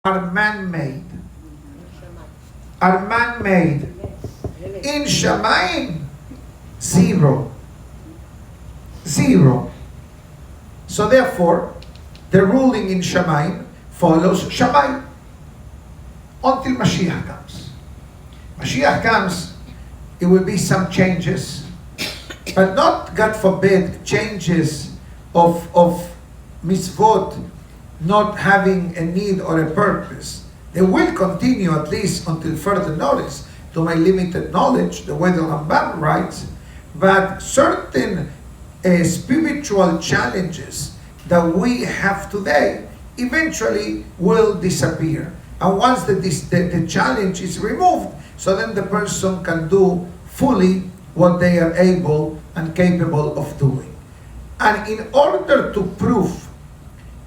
are man-made. Are man-made. In Shamayim, zero. Zero. So therefore, the ruling in Shamayim follows Shamayim until Mashiach comes. Mashiach comes, it will be some changes, but not, God forbid, changes of mitzvot not having a need or a purpose. They will continue at least until further notice. To my limited knowledge, the way the Rambam writes, but certain spiritual challenges that we have today eventually will disappear. And once the challenge is removed, so then the person can do fully what they are able and capable of doing. And in order to prove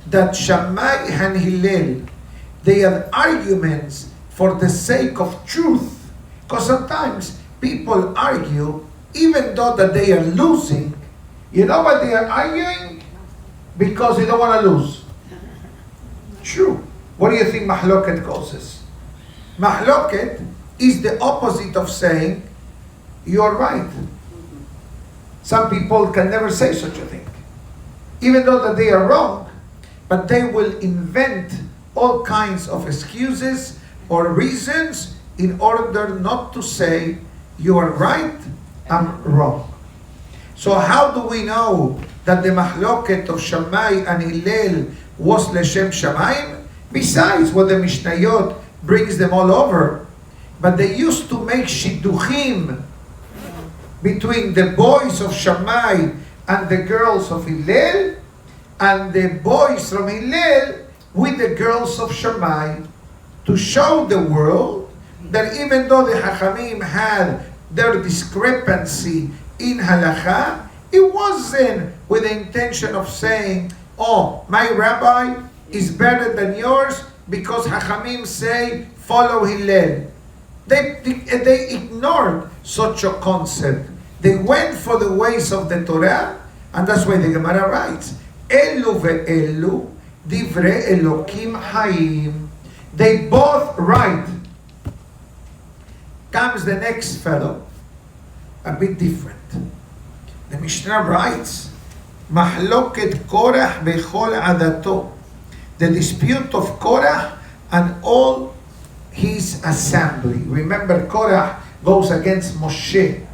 that Shammai and Hillel, they have arguments for the sake of truth, because sometimes people argue even though that they are losing. You know why they are arguing? Because they don't want to lose. True. What do you think mahloket causes? Mahloket is the opposite of saying, you're right. Some people can never say such a thing. Even though that they are wrong, but they will invent all kinds of excuses or reasons in order not to say, you are right, I'm wrong. So how do we know that the mahloket of Shammai and Hillel was Leshem Shamayim? Besides what the Mishnayot brings them all over, but they used to make shidduchim between the boys of Shammai and the girls of Hillel, and the boys from Hillel with the girls of Shammai, to show the world that even though the Hachamim had their discrepancy in halacha, it wasn't with the intention of saying, oh, my rabbi is better than yours because Hachamim say, follow Hillel. They ignored such a concept. They went for the ways of the Torah, and that's why the Gemara writes, Elu ve'elu divrei Elokim hayim. They both right. Comes the next fellow, a bit different. The Mishnah writes, Mahloket Korach bechol adato. The dispute of Korach and all his assembly. Remember, Korach goes against Moshe,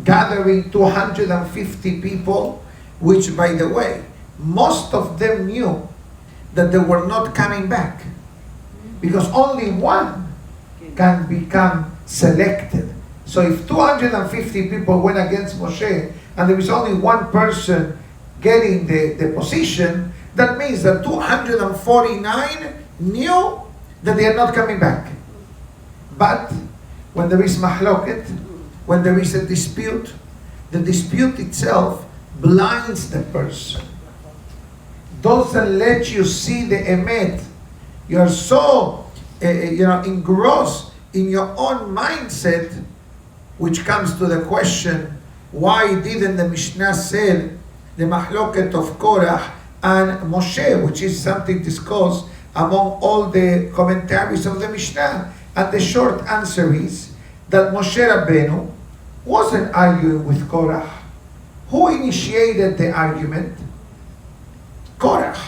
gathering 250 people, which, by the way, most of them knew that they were not coming back, because only one can become selected. So if 250 people went against Moshe, and there was only one person getting the position, that means that 249 knew that they are not coming back. But when there is mahloket, when there is a dispute, the dispute itself blinds the person, doesn't let you see the emet. You are so engrossed in your own mindset, which comes to the question, why didn't the Mishnah say the mahloket of Korach and Moshe, which is something discussed among all the commentaries of the Mishnah? And the short answer is that Moshe Rabbeinu wasn't arguing with Korach. Who initiated the argument? Korach.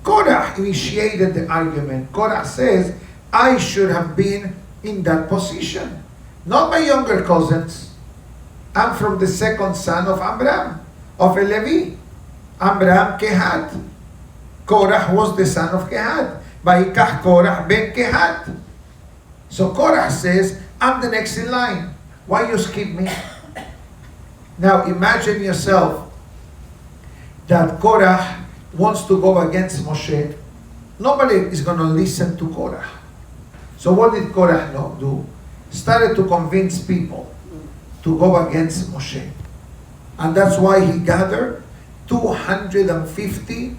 Korach initiated the argument. Korach says, I should have been in that position. Not my younger cousins. I'm from the second son of Amram, of a Levi. Amram Kehat. Korach was the son of Kehat. Vayikach Korach ben Kehat. So Korach says, I'm the next in line. Why you skip me? Now imagine yourself that Korach wants to go against Moshe. Nobody is going to listen to Korach. So what did Korach do? Started to convince people to go against Moshe. And that's why he gathered 250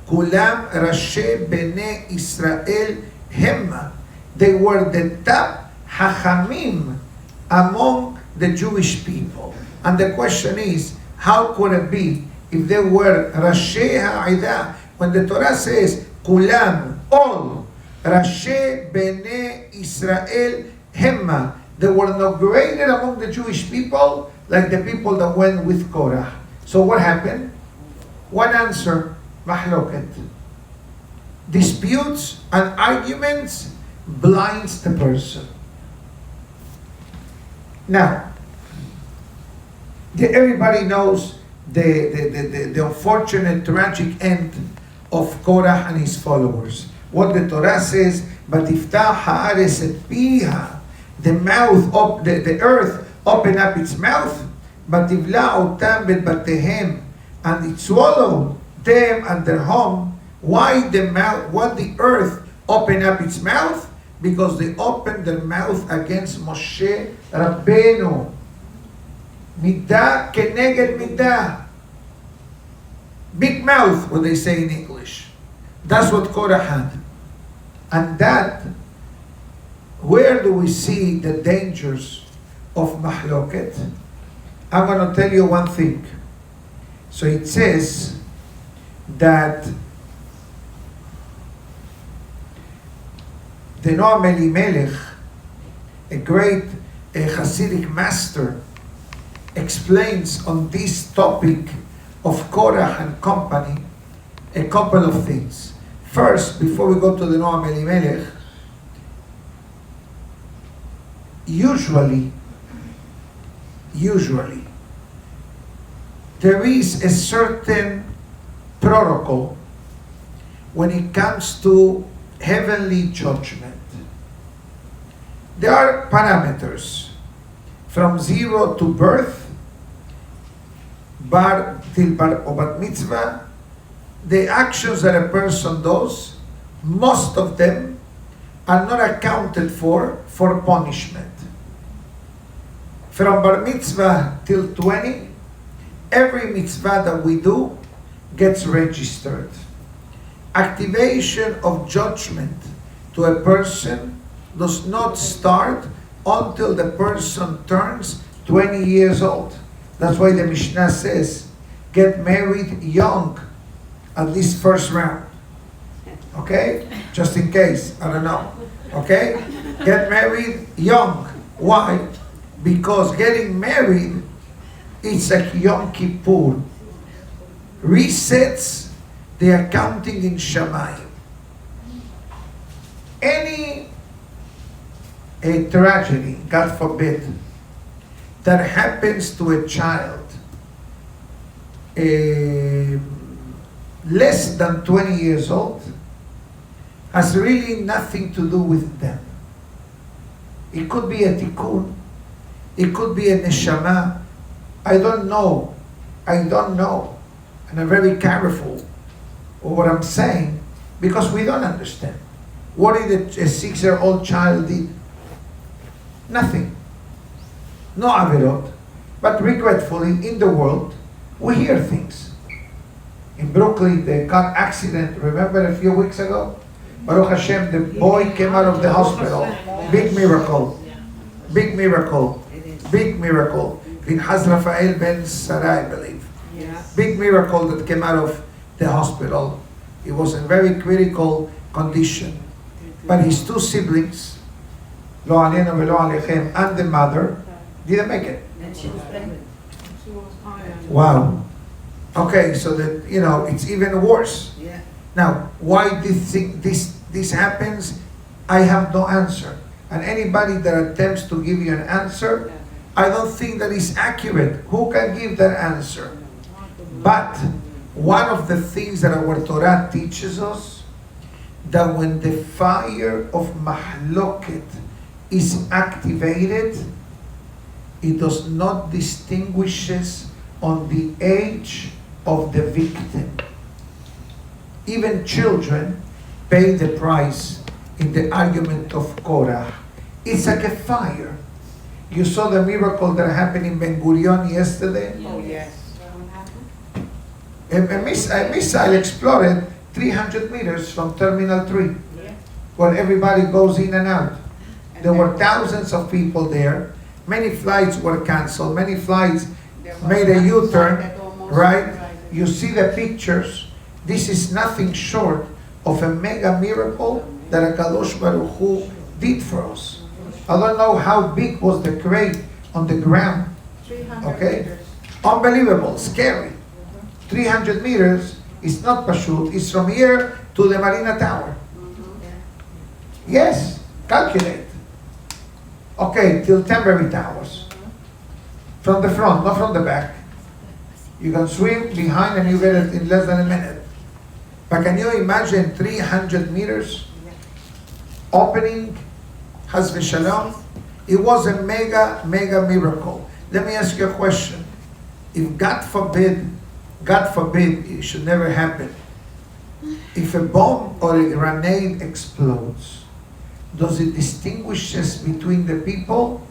Kulam Rashi Bnei Israel Hemma. They were the top Hachamim among the Jewish people. And the question is, how could it be if they were Rashi Ha'ida? When the Torah says Kulam, all, Rashe Bene Israel Hemma. They were not greater among the Jewish people like the people that went with Korah. So what happened? One answer, mahloket. Disputes and arguments blinds the person. Now, everybody knows the unfortunate, tragic end of Korah and his followers. What the Torah says, "Batiftach haaretz et piha," the mouth of the earth opened up its mouth, "Bativla otam bet batehem," and it swallowed them and their home. Why the mouth? What the earth opened up its mouth? Because they opened their mouth against Moshe Rabbeinu. Midah keneged midah. Big mouth, what they say in English. That's what Korah had. And that, where do we see the dangers of mahloket? I'm going to tell you one thing. So it says that the Noam Elimelech, a great Hasidic master, explains on this topic of Korah and company a couple of things. First, before we go to the Noam Elimelech, usually, there is a certain protocol when it comes to heavenly judgment. There are parameters from 0 to birth, bar till bar or bat mitzvah. The actions that a person does, most of them are not accounted for punishment. From bar mitzvah till 20, every mitzvah that we do gets registered. Activation of judgment to a person does not start until the person turns 20 years old. That's why the Mishnah says, get married young, at least first round. Okay? Just in case, I don't know. Okay? Get married young. Why? Because getting married, it's like Yom Kippur. Resets the accounting in Shamayim. Any tragedy, God forbid, that happens to a child less than 20 years old has really nothing to do with them. It could be a tikkun, it could be a neshama. I don't know, and I'm very careful of what I'm saying because we don't understand. What did a 6-year-old child did? Nothing. No averot. But regretfully, in the world, we hear things. In Brooklyn, the car accident, remember a few weeks ago? Baruch Hashem, the boy came out of the hospital. Big miracle. Big miracle. Big miracle. In Rafael ben Sara, I believe. Big miracle that came out of the hospital. He was in very critical condition. But his two siblings, Lo Alenu Velo Alechem, and the mother, didn't make it. And she was pregnant. Wow. Okay, so that, it's even worse. Yeah. Now, why this happens, I have no answer. And anybody that attempts to give you an answer, I don't think that is accurate. Who can give that answer? But one of the things that our Torah teaches us, that when the fire of mahloket is activated, it does not distinguishes on the age of the victim. Even children pay the price in the argument of Korah. It's like a fire. You saw the miracle that happened in Ben Gurion yesterday? Oh, yes. A missile exploded 300 meters from Terminal 3, where everybody goes in and out. There were thousands of people there. Many flights were canceled. Many flights made a U-turn, right? You see the pictures. This is nothing short of a mega miracle that HaKadosh Baruch Hu did for us. I don't know how big was the crate on the ground. 300 Okay? meters. Unbelievable, scary. 300 meters is not pashut. It's from here to the Marina Tower. Yes, calculate. Okay, till Temporary Towers. From the front, not from the back. You can swim behind and you get it in less than a minute. But can you imagine 300 meters opening, Haz v'shalom? It was a mega miracle. Let me ask you a question. If God forbid, it should never happen. If a bomb or a grenade explodes, does it distinguish between the people?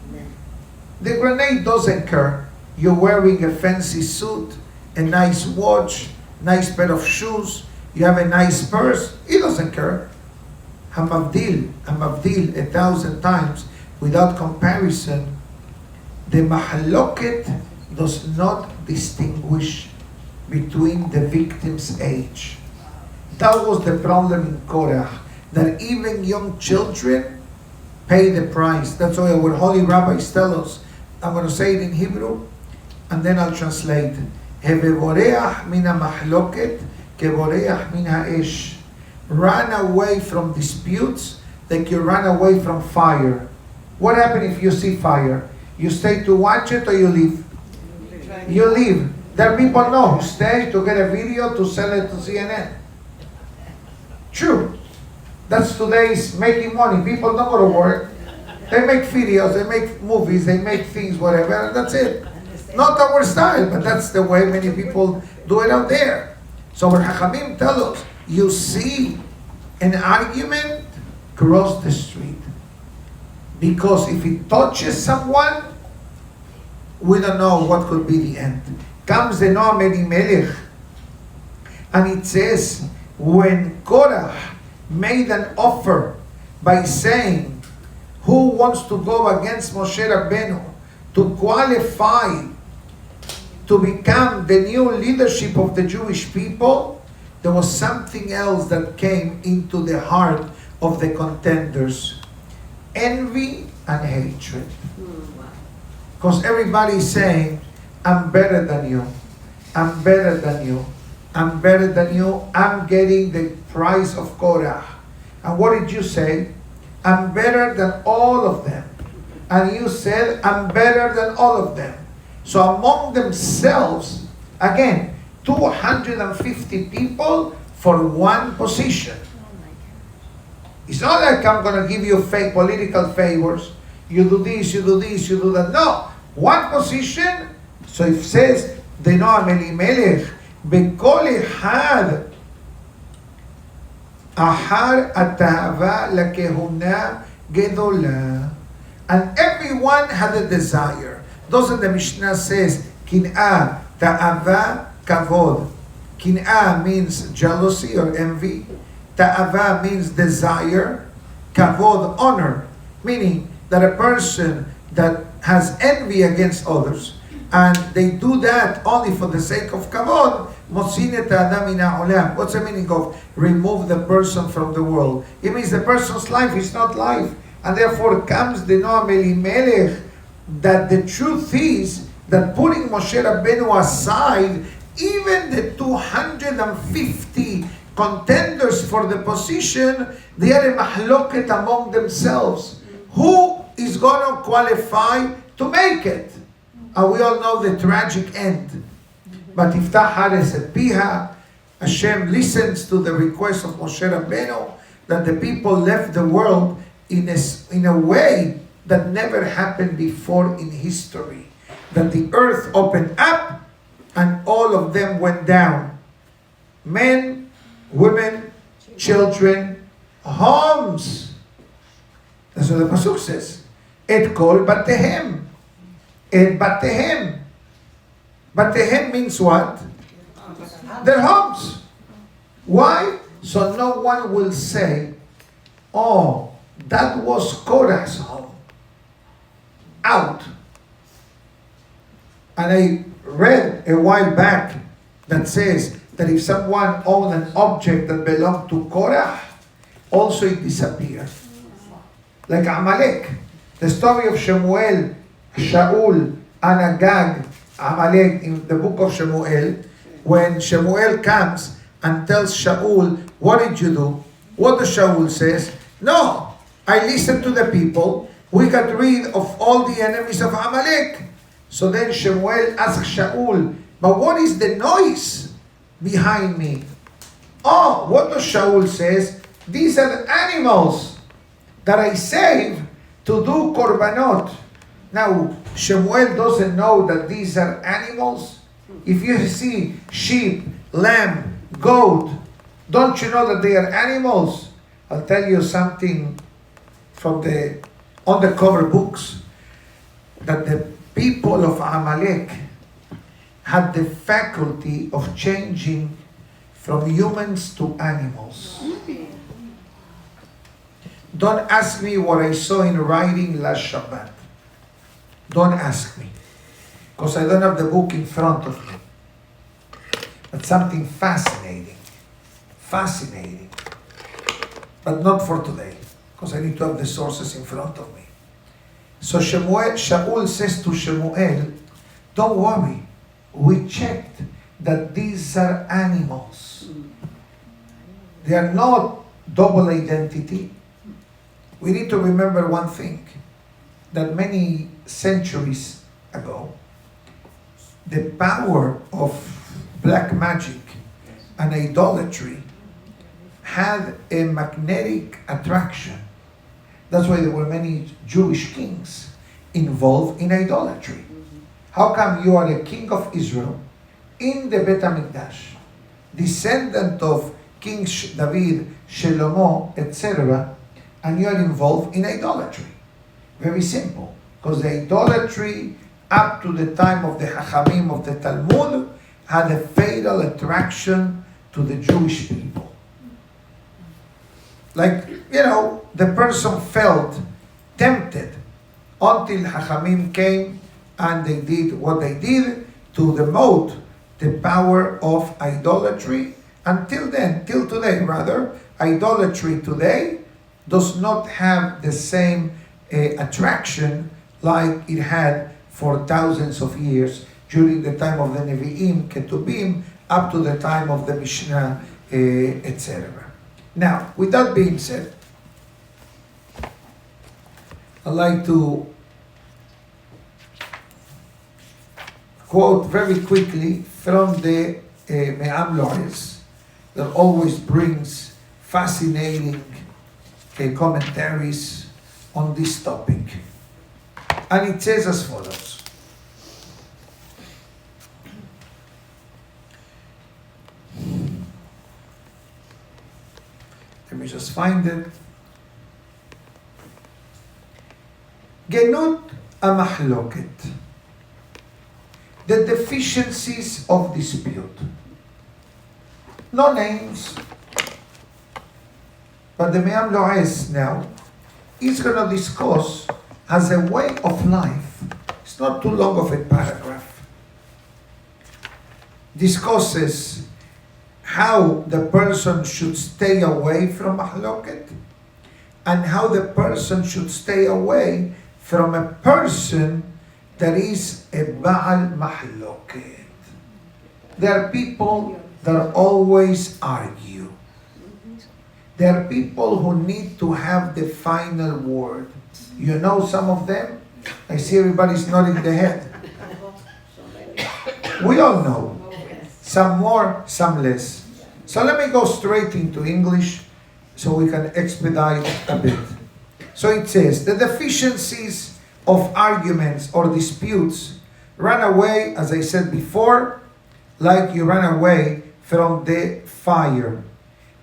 The grenade doesn't care. You're wearing a fancy suit, a nice watch, nice pair of shoes, you have a nice purse. It doesn't care. Hamavdil 1,000 times, without comparison, the mahaloket does not distinguish between the victim's age. That was the problem in Korach, that even young children pay the price. That's why our holy rabbis tell us. I'm going to say it in Hebrew, and then I'll translate. Hevevoreach min ha-mahloket kevoreach min ha-esh. Run away from disputes like you run away from fire. What happens if you see fire? You stay to watch it or you leave? You leave. There are people who stay to get a video to sell it to CNN. True. That's today's making money. People don't go to work. They make videos, they make movies, they make things, whatever, and that's it. Not our style, but that's the way many people do it out there. So our Chachamim tell us, you see an argument, cross the street. Because if it touches someone, we don't know what could be the end. Comes the Noam Elimelech, and it says, when Korah made an offer by saying, who wants to go against Moshe Rabbeinu to qualify to become the new leadership of the Jewish people, there was something else that came into the heart of the contenders. Envy and hatred. Because everybody is saying, I'm better than you. I'm better than you. I'm better than you. I'm getting the prize of Korah. And what did you say? I'm better than all of them. And you said, I'm better than all of them. So among themselves, again, 250 people for one position. It's not like I'm going to give you fake political favors. You do this, you do this, you do that. No. One position. So it says, the Noam Elimelech, Bekol Echad, Ahar atahava lakehuna gedola. And everyone had a desire. Doesn't the Mishnah says, Kin'ah, ta'ava, kavod. Kin'ah means jealousy or envy. Ta'ava means desire. Kavod, honor. Meaning that a person that has envy against others, and they do that only for the sake of kavod, Motsin et ha'adam min ha'olam. What's the meaning of remove the person from the world? It means the person's life is not life. And therefore comes the Noam Elimelech, that the truth is that putting Moshe Rabbeinu aside, even the 250 contenders for the position, they are a mahloket among themselves. Who is going to qualify to make it? And we all know the tragic end. But Iftach Hares et Piha, Hashem listens to the request of Moshe Rabbeinu that the people left the world in a way that never happened before in history. That the earth opened up and all of them went down. Men, women, children, homes. That's what the Pasuk says. Et kol batehem. Et batehem. Batehem means what? Their homes. Why? So no one will say, oh, that was Korah's home. Out. And I read a while back that says that if someone owned an object that belonged to Korah, also it disappeared. Like Amalek. The story of Shmuel, Shaul, and Agag, Amalek in the book of Shmuel, when Shmuel comes and tells Shaul, what did you do? What does Shaul says? No, I listened to the people. We got rid of all the enemies of Amalek. So then Shmuel asks Shaul, but what is the noise behind me? Oh, what does Shaul says? These are animals that I saved to do korbanot. Now, Shmuel doesn't know that these are animals. If you see sheep, lamb, goat, don't you know that they are animals? I'll tell you something from the undercover books, that the people of Amalek had the faculty of changing from humans to animals. Don't ask me what I saw in writing last Shabbat. Don't ask me, because I don't have the book in front of me. But something fascinating, but not for today, because I need to have the sources in front of me. So Shaul says to Shmuel, don't worry, we checked that these are animals. They are not double identity. We need to remember one thing, that many centuries ago, the power of black magic and idolatry had a magnetic attraction. That's why there were many Jewish kings involved in idolatry. How come you are a king of Israel in the Bet HaMikdash, descendant of King David, Shlomo, etc., and you are involved in idolatry? Very simple. Because the idolatry up to the time of the Chachamim of the Talmud had a fatal attraction to the Jewish people. Like, the person felt tempted until Chachamim came and they did what they did to demote the power of idolatry. Until then, till today rather, idolatry today does not have the same attraction like it had for thousands of years during the time of the Nevi'im, Ketubim, up to the time of the Mishnah, etc. Now, with that being said, I'd like to quote very quickly from the Me'am Lo'ez, that always brings fascinating commentaries on this topic. And it says as follows. Let me just find it. Genut amahloket, the deficiencies of dispute. No names, but the Me'am Lo'ez now is going to discuss as a way of life. It's not too long of a paragraph. Discusses how the person should stay away from mahloket and how the person should stay away from a person that is a Ba'al mahloket. There are people that always argue. There are people who need to have the final word. You know some of them? I see everybody's nodding their head. We all know. Some more, some less. So let me go straight into English so we can expedite a bit. So it says, the deficiencies of arguments or disputes run away, as I said before, like you run away from the fire.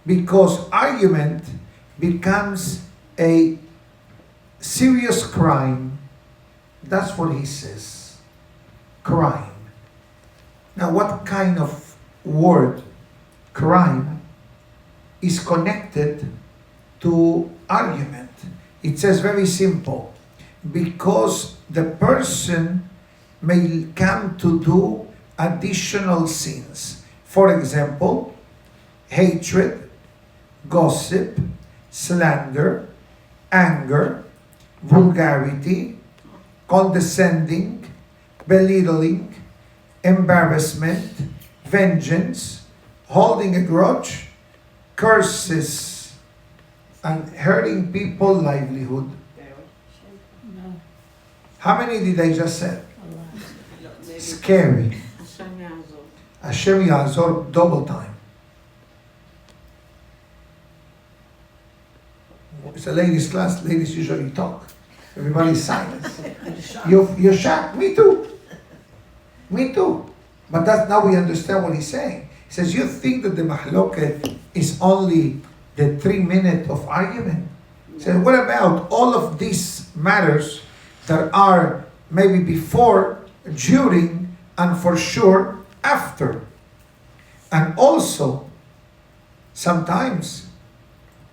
Because argument becomes a serious crime. That's what he says. Crime. Now, what kind of word, crime, is connected to argument? It says very simple. Because the person may come to do additional sins. For example, hatred, gossip, slander, anger, vulgarity, condescending, belittling, embarrassment, vengeance, holding a grudge, curses, and hurting people's livelihood. How many did I just say? Scary. Hashem Yazor, double time. It's a ladies' class. Ladies usually talk. Everybody's silent. You're shocked. Me too. Me too. But that's now we understand what he's saying. He says, you think that the mahloket is only the 3 minutes of argument? He says, what about all of these matters that are maybe before, during, and for sure after? And also, sometimes,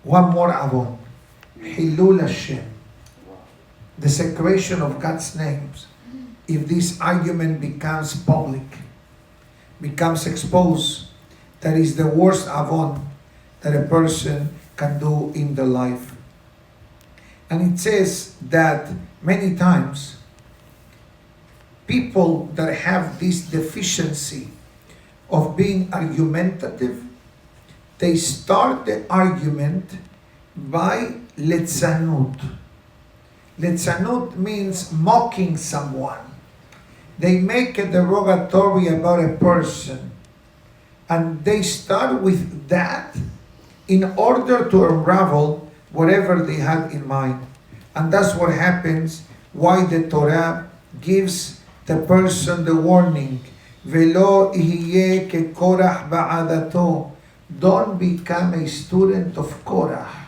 one more avon. Hilul Hashem, the secretion of God's names. If this argument becomes public, becomes exposed, that is the worst avon that a person can do in their life. And it says that many times, people that have this deficiency of being argumentative, they start the argument by letzanut. Letzanut means mocking someone. They make a derogatory about a person, and they start with that in order to unravel whatever they had in mind. And that's what happens, why the Torah gives the person the warning, Velo ihye ke Korah ba'adato. Don't become a student of Korah.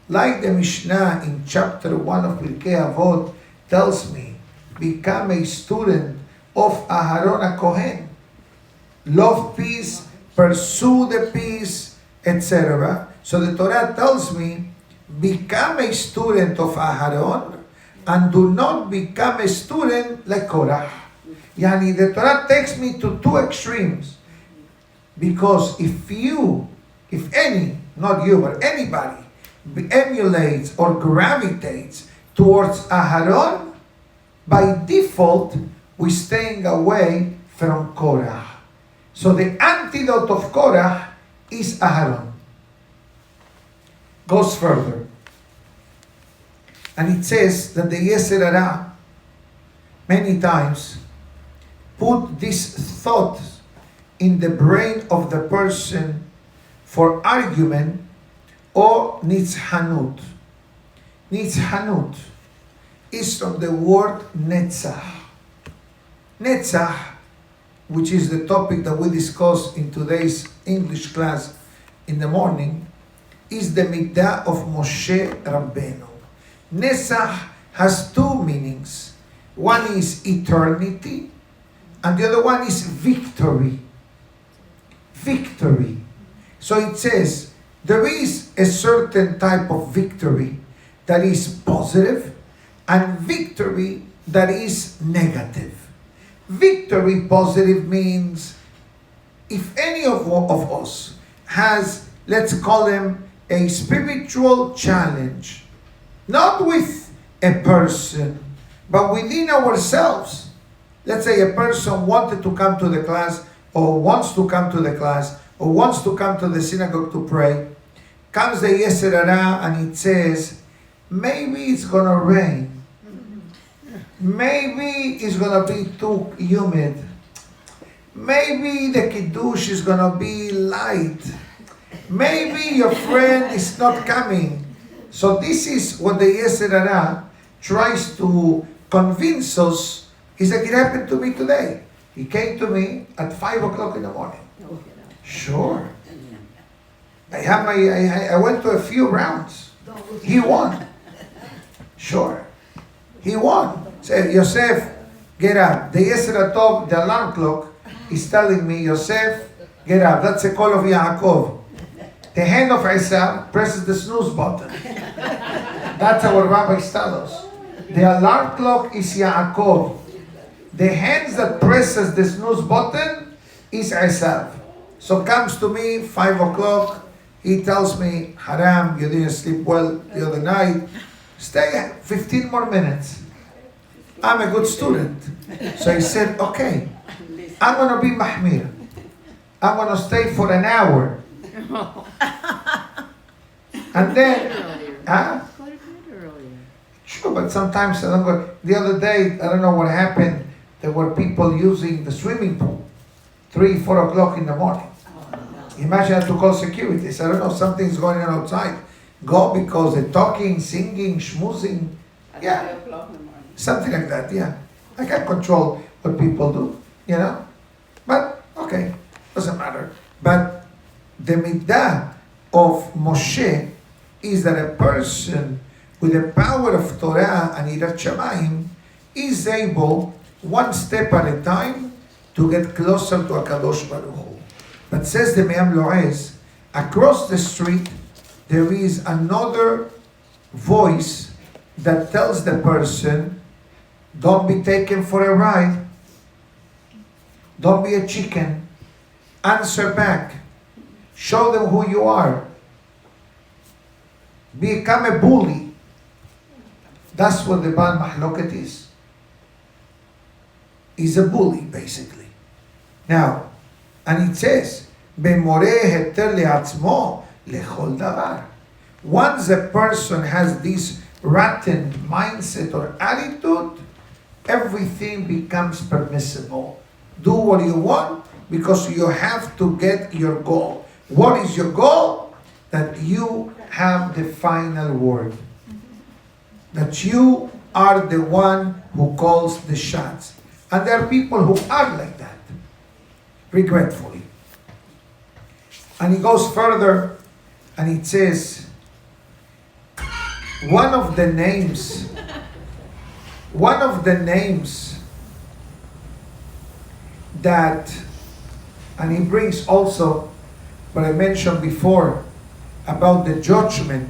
Like the Mishnah in chapter 1 of Pirkei Avot tells me, become a student of Aharon HaKohen. Love peace, pursue the peace, etc. So the Torah tells me, become a student of Aharon and do not become a student like Korah. Yani the Torah takes me to two extremes. Because if any, not you, but anybody, emulates or gravitates towards Aharon, by default, we're staying away from Korah. So the antidote of Korah is Aharon. Goes further. And it says that the Yetzer Hara many times put this thought in the brain of the person for argument or nitzhanut. Nitzhanut is from the word netzach. Netzach, which is the topic that we discussed in today's English class in the morning, is the midah of Moshe Rabbeinu. Netzach has two meanings. One is eternity, and the other one is victory. Victory. So it says, there is a certain type of victory that is positive and victory that is negative. Victory positive means if any of us has, let's call him, a spiritual challenge, not with a person, but within ourselves. Let's say a person wanted to come to the class, or wants to come to the class, or wants to come to the synagogue to pray. Comes the Yetzer Hara and it says, maybe it's going to rain. Maybe it's going to be too humid. Maybe the kiddush is going to be light. Maybe your friend is not coming. So this is what the Yetzer Hara tries to convince us. Is like, it happened to me today. He came to me at 5 o'clock in the morning. Sure. I went to a few rounds. He won. Sure. He won. Say, Yosef, get up. The Yetzer Hara, the alarm clock, is telling me, Yosef, get up. That's a call of Yaakov. The hand of Esav presses the snooze button. That's our rabbis tell us. The alarm clock is Yaakov. The hands that presses the snooze button is Esav. So comes to me 5 o'clock, He tells me, Haram, you didn't sleep well the other night. Stay 15 more minutes. I'm a good student. So he said, okay, I'm going to be mahmir. I'm going to stay for an hour. And then, sure, but sometimes I don't go. The other day, I don't know what happened. There were people using the swimming pool, 3, 4 o'clock in the morning. Imagine I have to call security. So I don't know, something's going on outside. Go because they're talking, singing, schmoozing. Yeah, something like that, yeah. I can't control what people do, you know. But, okay, doesn't matter. But the midah of Moshe is that a person with the power of Torah and Yirat Shamayim is able, one step at a time, to get closer to HaKadosh Baruch Hu. But says the Me'am Lo'ez, across the street, there is another voice that tells the person, don't be taken for a ride. Don't be a chicken. Answer back. Show them who you are. Become a bully. That's what the Baal Mahloket is. He's a bully, basically. Now, and it says, "B'moreh heter le'atzmo lechol davar." Once a person has this rotten mindset or attitude, everything becomes permissible. Do what you want because you have to get your goal. What is your goal? That you have the final word. That you are the one who calls the shots. And there are people who are like that, regretfully. And he goes further and it says, one of the names that, and he brings also what I mentioned before about the judgment,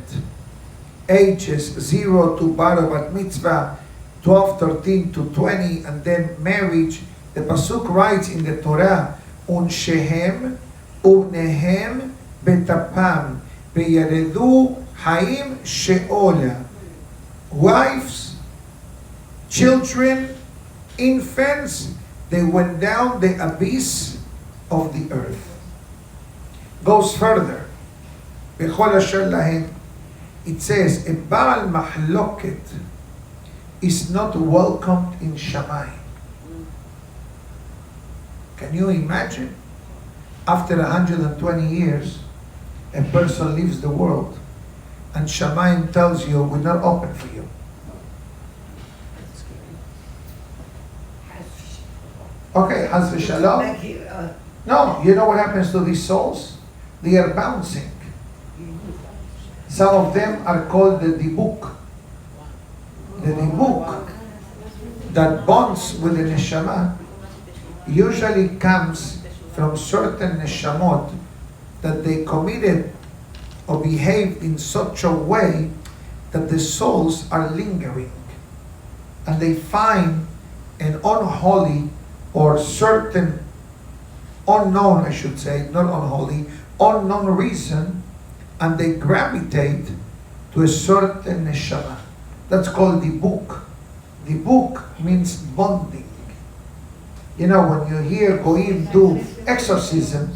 ages 0 to bar bat mitzvah, 12, 13 to 20, and then marriage. The Pasuk writes in the Torah, Unshehem ubnehem betapam beyaredu haim she'ola. Wives, children, infants, they went down the abyss of the earth. Goes further. Bechol asher lahem. It says, a Baal Mahloket is not welcomed in Shamayim. Can you imagine? After 120 years, a person leaves the world and Shamayim tells you, we're not open for you. Okay, Haz v'shalom. No, you know what happens to these souls? They are bouncing. Some of them are called the dibuk. The dibuk that bonds with the neshama usually comes from certain neshamot that they committed or behaved in such a way that the souls are lingering. And they find an unholy or certain unknown, I should say, not unholy, unknown reason, and they gravitate to a certain neshama. That's called the book. The book means bonding. You know, when you hear Goyim do exorcism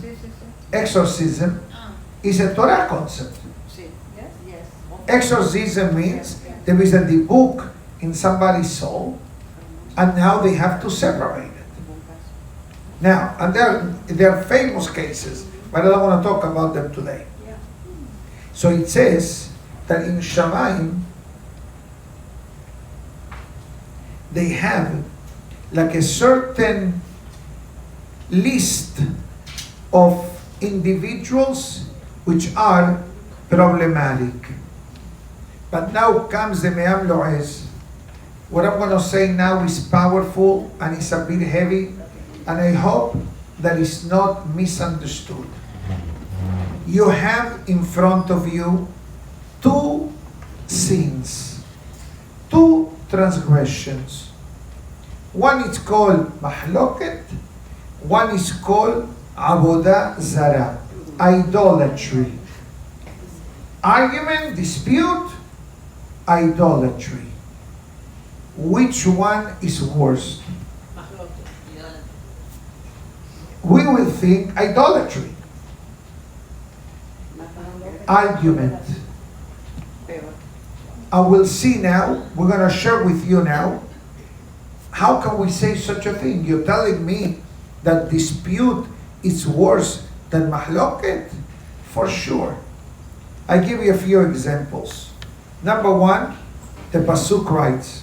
is a Torah concept. Exorcism means there is a dibuk in somebody's soul, and now they have to separate it. Now, and there are famous cases, but I don't want to talk about them today. So it says that in Shamayim, they have like a certain list of individuals which are problematic. But now comes the Me'am Lo'ez. What I'm going to say now is powerful and it's a bit heavy, and I hope that it's not misunderstood. You have in front of you two sins, two transgressions. One is called mahloket, one is called avodah zara, idolatry. Argument, dispute, idolatry. Which one is worse? We will think idolatry. Argument. I will see now, we're going to share with you now, how can we say such a thing? You're telling me that dispute is worse than mahloket? For sure. I give you a few examples. Number one, the Pasuk writes,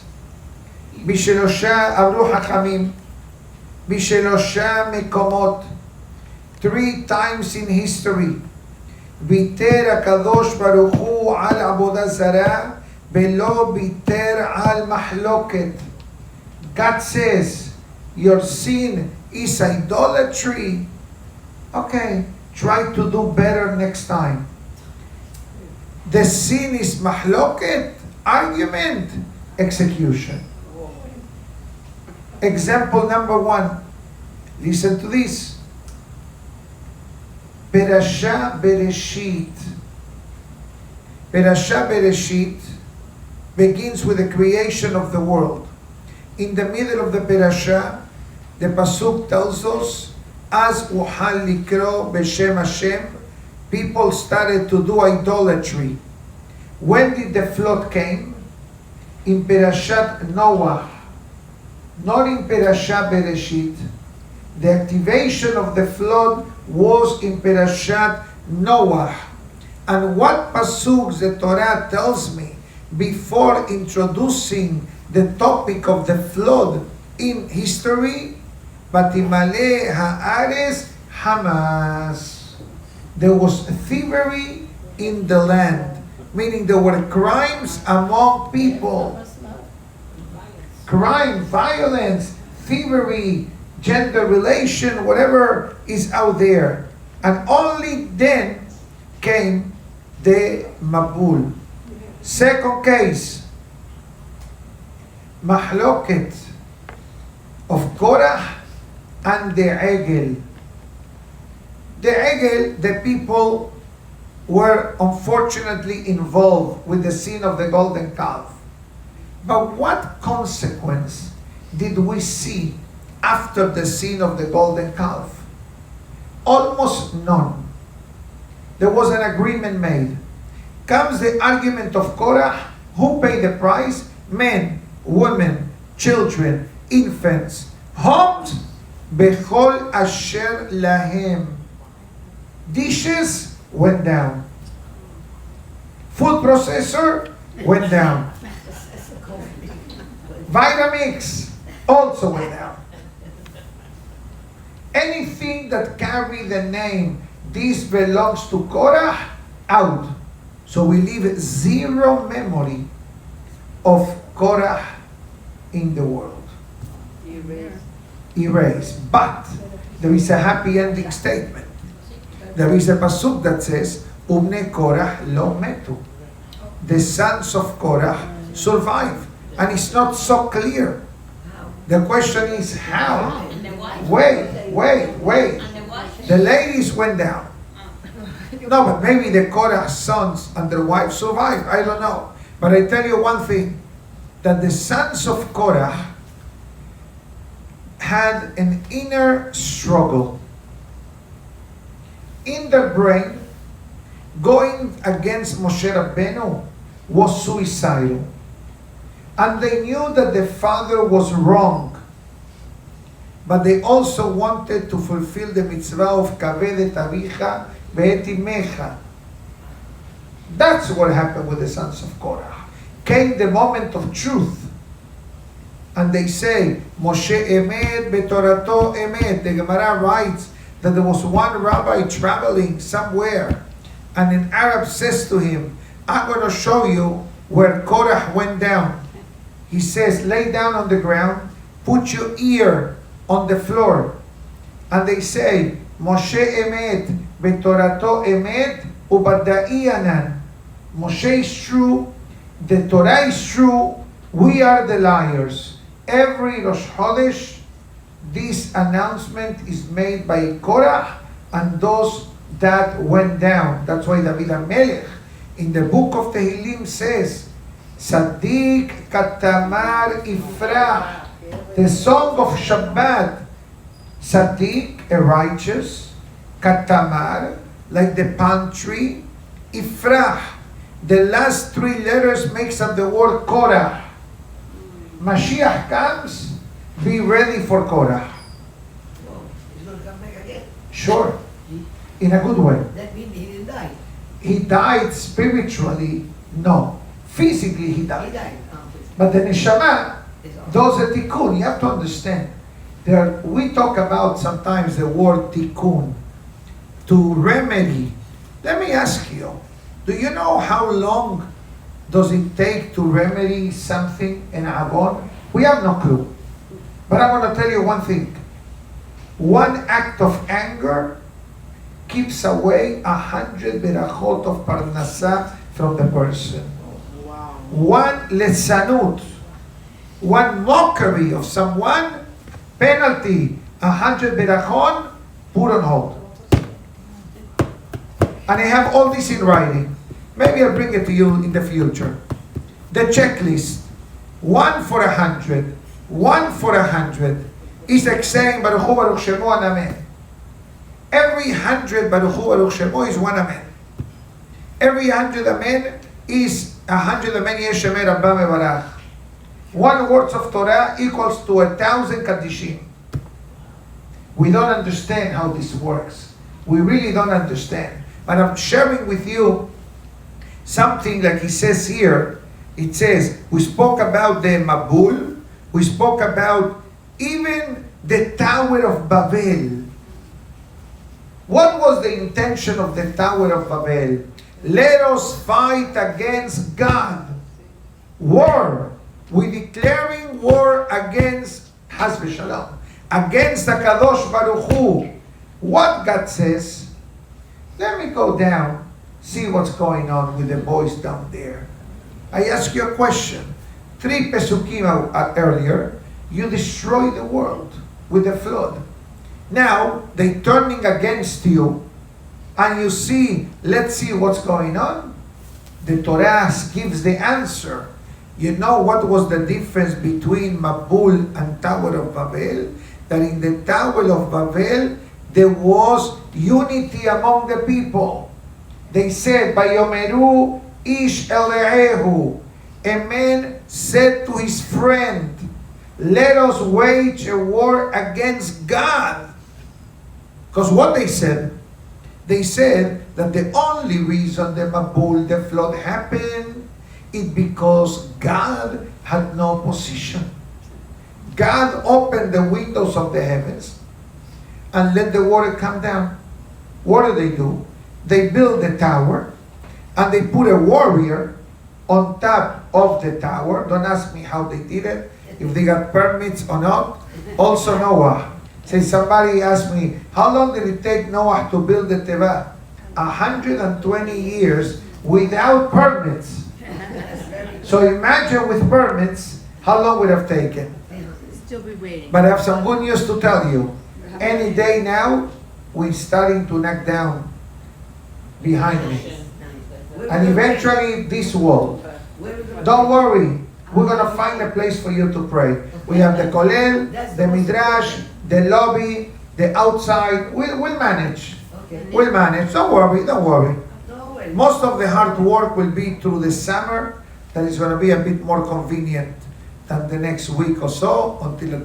Bishelosha Avru Hachamim, Bishelosha Mekomot, 3 times in history, Biter HaKadosh Baruch Hu al Avodah Zarah, Belo Biter al Mahloket. God says, your sin is idolatry. Okay, try to do better next time. The sin is mahloket, argument, execution. Example number 1. Listen to this. Perasha Bereshit. Perasha Bereshit begins with the creation of the world. In the middle of the Perasha, the Pasuk tells us, as uhal likro b'shem Hashem, people started to do idolatry. When did the flood came? In Perashat Noah, not in Perashat Bereshit. The activation of the flood was in Perashat Noah. And what pasuk the Torah tells me before introducing the topic of the flood in history? Batimale ha'ares Hamas. There was thievery in the land, meaning there were crimes among people. Crime, violence, thievery, gender relation, whatever is out there. And only then came the Mabul. Second case, Mahloket of Korah and the Egel. The Egel, the people were unfortunately involved with the sin of the golden calf. But what consequence did we see after the sin of the golden calf? Almost none. There was an agreement made. Comes the argument of Korah. Who paid the price? Men, women, children, infants, homes, bechol asher lahem. Dishes went down. Food processor went down. Vitamix also went down. Anything that carry the name, this belongs to Korah, out. So we leave zero memory of Korah in the world. Erased. But there is a happy ending statement. There is a pasuk that says, Ubne Korah lo metu. The sons of Korah survive. And it's not so clear. The question is how? Wait. The ladies went down. No, but maybe the Korah sons and their wives survived. I don't know. But I tell you one thing, that the sons of Korah had an inner struggle. In their brain, going against Moshe Rabbeinu was suicidal. And they knew that the father was wrong. But they also wanted to fulfill the mitzvah of kaved et avicha ve'et imecha. That's what happened with the sons of Korah. Came the moment of truth. And they say, Moshe emet betorato emet. The Gemara writes that there was one rabbi traveling somewhere. And an Arab says to him, I'm going to show you where Korah went down. He says, lay down on the ground, put your ear on the floor. And they say, Moshe emet, betorato emet, ubadai anan. Moshe is true, the Torah is true, we are the liars. Every Rosh Chodesh, this announcement is made by Korah and those that went down. That's why David HaMelech In the book of Tehillim says, Tzaddik katamar ifrah. The song of Shabbat. Tzaddik, a righteous. Katamar, like the palm tree. Ifrah, the last three letters makes up the word Korah. Mashiach comes, be ready for Korah. He's going to come back again. Sure, in a good way. That means he didn't die. He died spiritually, no. Physically he He died. died. But the neshama It's all. does a tikkun. You have to understand. We talk about sometimes the word tikkun, to remedy. Let me ask you, do you know how long does it take to remedy something in Avon? We have no clue. But I'm going to tell you one thing. One act of anger keeps away 100 berachot of parnasa from the person. Wow. One lesanut, one mockery of someone, penalty, 100 berachot, put on hold. And I have all this in writing. Maybe I'll bring it to you in the future. The checklist, 1 for 100, 1 for 100, is like saying Baruch Hu Baruch Shemo and Amen. Every 100 Baruch Hu Baruch Shemo is 1 Amen. Every 100 Amen is 100 Amen Yeshemer Rabba Mevarach. 1 words of Torah equals to 1,000 Kaddishim. We don't understand how this works. We really don't understand. But I'm sharing with you something like he says here. It says, we spoke about the Mabul. We spoke about even the Tower of Babel. What was the intention of the Tower of Babel? Let us fight against God. War. We're declaring war against Haz v'Shalom, against the Kadosh Baruch Hu. What God says? Let me go down, see what's going on with the boys down there. I ask you a question. 3 pesukim earlier, you destroyed the world with the flood. Now, they turning against you, and you see, let's see what's going on. The Torah gives the answer. You know what was the difference between Mabul and Tower of Babel? That in the Tower of Babel, there was unity among the people. They said, Vayomeru ish ele'ehu. A man said to his friend, let us wage a war against God. Because what they said that the only reason the Mabul, the flood happened, is because God had no position. God opened the windows of the heavens and let the water come down. What do? They build a tower and they put a warrior on top of the tower. Don't ask me how they did it, if they got permits or not. Also Noah. Say somebody asked me, how long did it take Noah to build the Teva? 120 years without permits. So imagine with permits, how long would it have taken? Still be waiting. But I have some good news to tell you. Any day now, we're starting to knock down behind me. And eventually this wall. Don't worry, we're going to find a place for you to pray. We have the Kolel, the Midrash, the lobby, the outside. We'll manage. We'll manage. Don't worry, don't worry. Most of the hard work will be through the summer. That is going to be a bit more convenient than the next week or so, until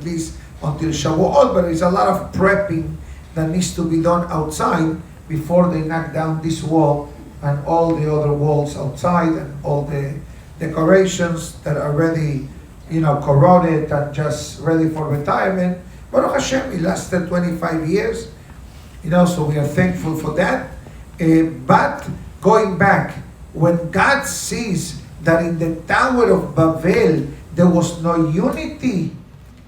Shavuot. But there's a lot of prepping that needs to be done outside before they knock down this wall and all the other walls outside and all the decorations that are already, corroded and just ready for retirement. Baruch Hashem, it lasted 25 years, so we are thankful for that. But going back, when God sees that in the Tower of Babel there was no unity,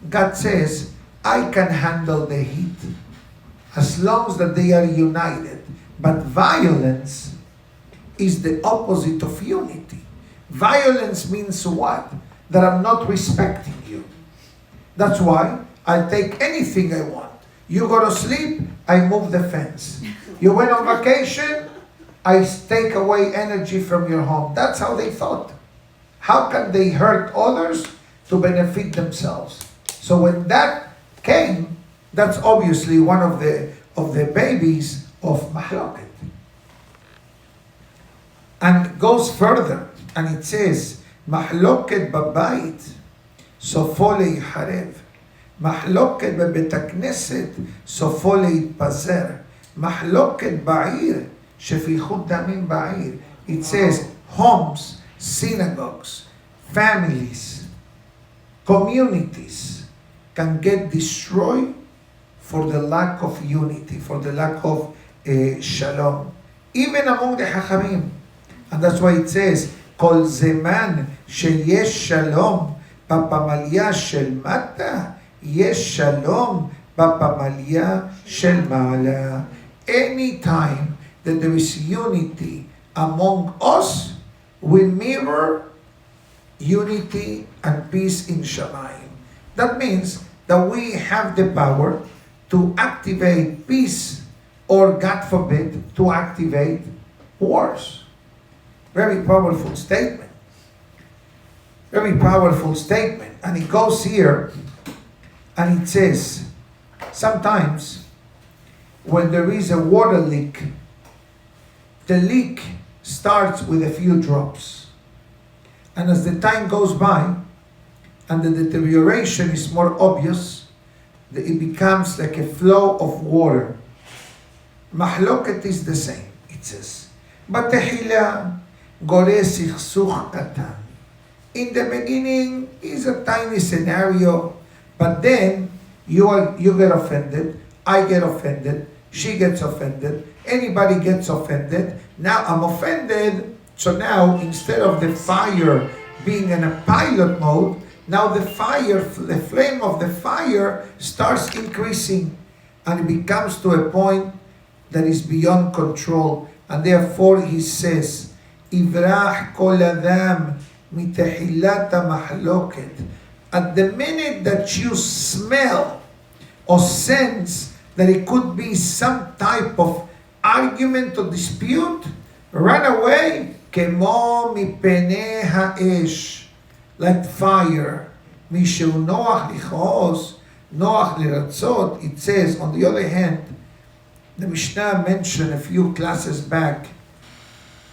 God says, I can handle the heat as long as that they are united. But violence is the opposite of unity. Violence means what? That I'm not respecting you. That's why I take anything I want. You go to sleep, I move the fence. You went on vacation, I take away energy from your home. That's how they thought. How can they hurt others to benefit themselves? So when that came, that's obviously one of the babies of Mahloket. And goes further, and it says, Mahloket babayit, sofo leiharev. Mahloket bebet hakneset, sofo leitpazer. Mahloket ba'ir, shefichut damim ba'ir. It says, homes, synagogues, families, communities can get destroyed for the lack of unity, for the lack of shalom. Even among the Chachamim. And that's why it says, Kol zeman sheyesh shalom בפמליה של מטה, יש שלום בפמליה של מעלה. Any time that there is unity among us, we mirror unity and peace in Shamayim. That means that we have the power to activate peace, or God forbid, to activate wars. Very powerful statement. Very powerful statement. And it goes here and it says, sometimes when there is a water leak, the leak starts with a few drops. And as the time goes by and the deterioration is more obvious, it becomes like a flow of water. Mahloket is the same, it says. בתחילה גורס סכסוך קטן. In the beginning is a tiny scenario, but then you get offended, I get offended, she gets offended, anybody gets offended. Now I'm offended, so now instead of the fire being in a pilot mode, now the flame of the fire starts increasing, and it becomes to a point that is beyond control. And therefore he says, Ivrach kol adam mitehillat mahloket. At the minute that you smell or sense that it could be some type of argument or dispute, run away. Kemo mipnei ha'esh, like fire. Mishu noach lichos, noach liratzot. It says, on the other hand, the Mishnah mentioned a few classes back,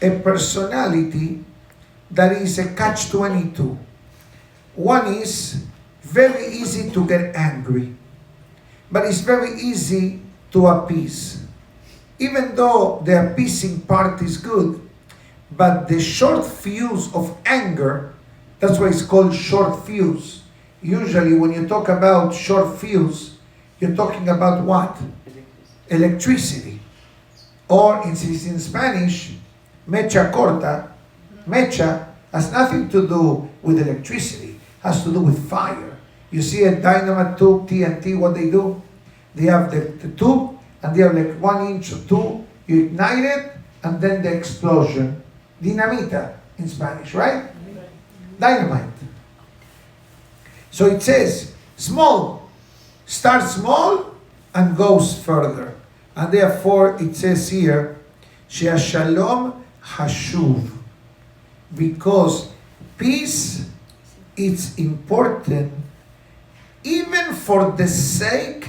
a personality that is a catch-22. One is very easy to get angry, but it's very easy to appease. Even though the appeasing part is good, but the short fuse of anger, that's why it's called short fuse. Usually when you talk about short fuse, you're talking about what? Electricity. Or in Spanish, mecha corta. Mecha has nothing to do with electricity, has to do with fire. You see a dynamite tube, TNT, what they do? They have the tube, and they have like 1 inch or 2, you ignite it, and then the explosion. Dinamita in Spanish, right? Dynamite. So it says, small, starts small and goes further. And therefore it says here, She'ashalom hashuv. Because peace is important even for the sake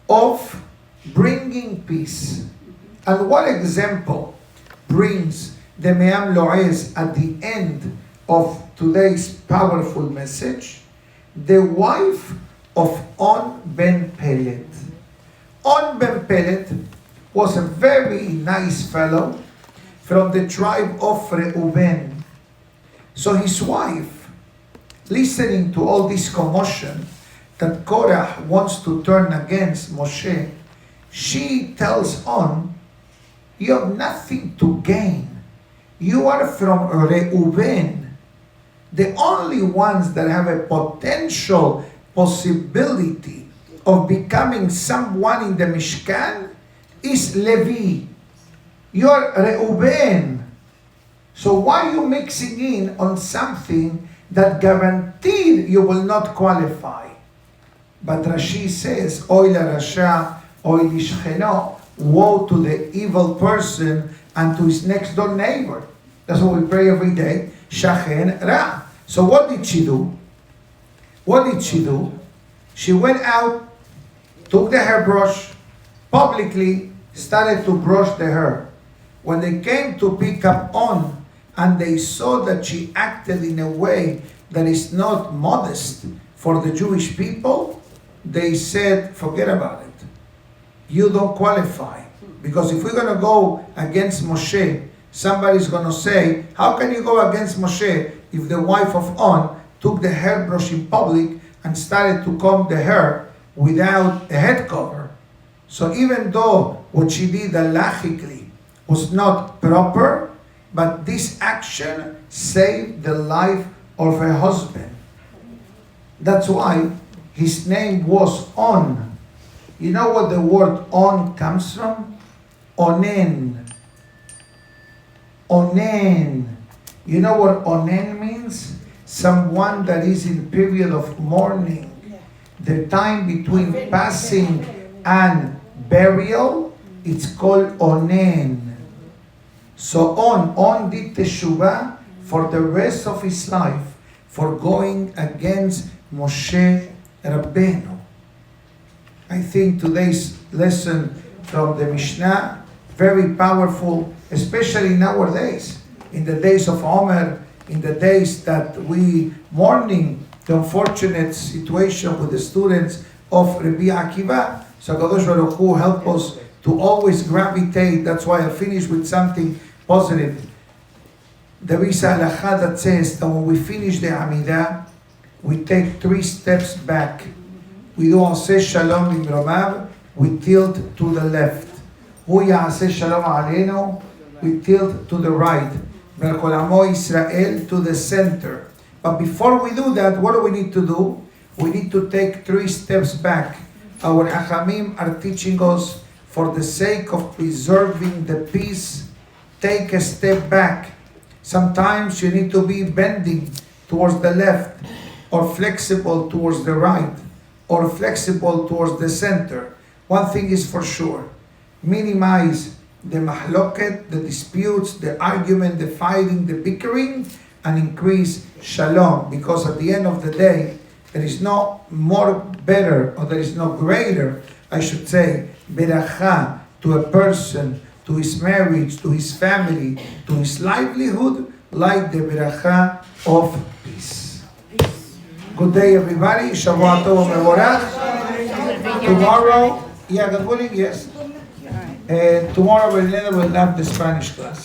of bringing peace. And what example brings the Me'am Lo'ez at the end of today's powerful message? The wife of On ben Pelet. On ben Pelet was a very nice fellow from the tribe of Reuben. So his wife, listening to all this commotion that Korah wants to turn against Moshe, she tells On, you have nothing to gain. You are from Reuben. The only ones that have a potential possibility of becoming someone in the Mishkan is Levi. You're Reuben. So why are you mixing in on something that guaranteed you will not qualify? But Rashi says, Oy la Rasha, Oy lishcheno, woe to the evil person and to his next door neighbor. That's what we pray every day. Shachen Ra. So what did she do? What did she do? She went out, took the hairbrush, publicly started to brush the hair. When they came to pick up on, and they saw that she acted in a way that is not modest for the Jewish people, they said, forget about it. You don't qualify. Because if we're going to go against Moshe, somebody's going to say, how can you go against Moshe if the wife of On took the hairbrush in public and started to comb the hair without a head cover? So even though what she did halachically was not proper, but this action saved the life of her husband. That's why his name was On. You know what the word On comes from? Onen. Onen. You know what onen means? Someone that is in period of mourning. The time between passing and burial, it's called onen. So On did teshuvah for the rest of his life for going against Moshe Rabbeinu. I think today's lesson from the Mishnah, very powerful, especially nowadays, in the days of Omer, in the days that we mourning the unfortunate situation with the students of Rabbi Akiva. So Kadosh Baruch Hu help us to always gravitate. That's why I finish with something positive. There is a halakha that says that when we finish the Amidah, we take 3 steps back. We do Aseh Shalom Imromav, we tilt to the left. Hu Ya'aseh Shalom Aleinu, we tilt to the right. Melchol Amo Israel to the center. But before we do that, what do we need to do? We need to take 3 steps back. Our Hachamim are teaching us, for the sake of preserving the peace, take a step back. Sometimes you need to be bending towards the left, or flexible towards the right, or flexible towards the center. One thing is for sure, minimize the mahloket, the disputes, the argument, the fighting, the bickering, and increase shalom. Because at the end of the day, there is no more better, or there is no greater, I should say, beracha to a person, to his marriage, to his family, to his livelihood, like the beracha of peace. Good day, everybody. Shavua Tov Mevorach. Tomorrow, God willing, yes. Tomorrow we'll have the Spanish class.